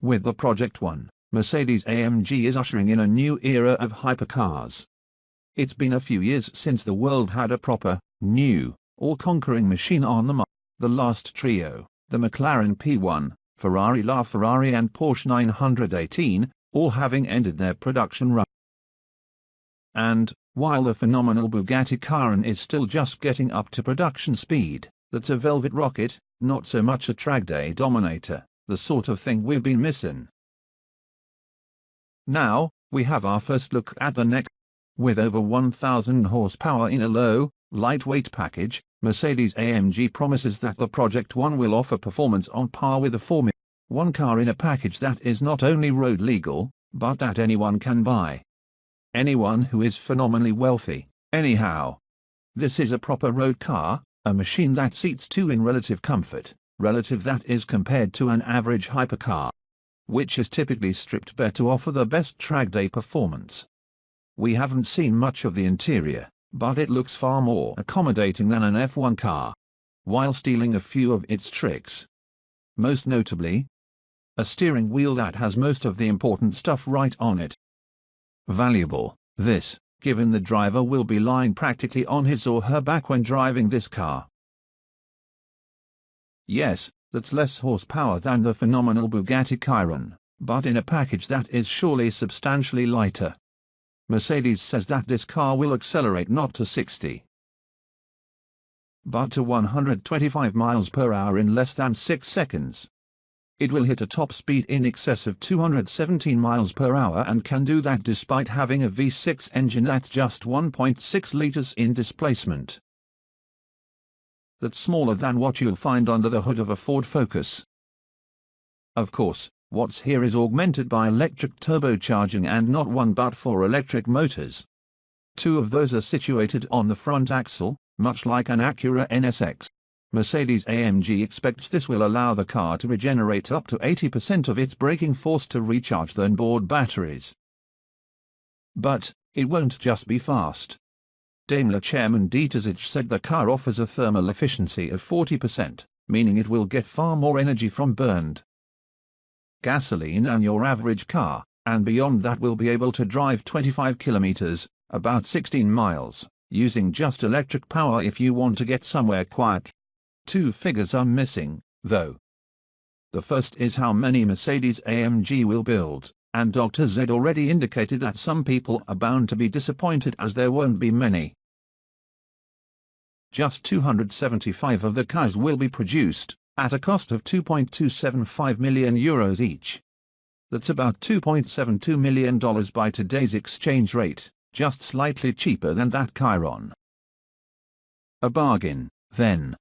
With the Project One, Mercedes-AMG is ushering in a new era of hypercars. It's been a few years since the world had a proper, new, all-conquering machine on the market. The last trio, the McLaren P1, Ferrari LaFerrari and Porsche 918, all having ended their production run. And, while the phenomenal Bugatti Chiron is still just getting up to production speed, that's a velvet rocket, not so much a track day dominator, the sort of thing we've been missing. Now, we have our first look at the next. With over 1,000 horsepower in a low, lightweight package, Mercedes-AMG promises that the Project One will offer performance on par with the Formula One car in a package that is not only road legal, but that anyone can buy. Anyone who is phenomenally wealthy, anyhow. This is a proper road car, a machine that seats two in relative comfort, relative that is compared to an average hypercar, which is typically stripped bare to offer the best track day performance. We haven't seen much of the interior, but it looks far more accommodating than an F1 car, while stealing a few of its tricks. Most notably, a steering wheel that has most of the important stuff right on it. Valuable, this, given the driver will be lying practically on his or her back when driving this car. Yes, that's less horsepower than the phenomenal Bugatti Chiron, but in a package that is surely substantially lighter. Mercedes says that this car will accelerate not to 60, but to 125 miles per hour in less than 6 seconds. It will hit a top speed in excess of 217 miles per hour and can do that despite having a V6 engine that's just 1.6 liters in displacement. That's smaller than what you'll find under the hood of a Ford Focus. Of course, what's here is augmented by electric turbocharging and not one but four electric motors. Two of those are situated on the front axle, much like an Acura NSX. Mercedes-AMG expects this will allow the car to regenerate up to 80% of its braking force to recharge the onboard batteries. But it won't just be fast. Daimler chairman Dieter Zetsche said the car offers a thermal efficiency of 40%, meaning it will get far more energy from burned gasoline than your average car, and beyond that will be able to drive 25 kilometers, about 16 miles, using just electric power if you want to get somewhere quiet. Two figures are missing, though. The first is how many Mercedes-AMG will build, and Dr. Z already indicated that some people are bound to be disappointed as there won't be many. Just 275 of the cars will be produced, at a cost of €2.275 million each. That's about $2.72 million by today's exchange rate, just slightly cheaper than that Chiron. A bargain, then.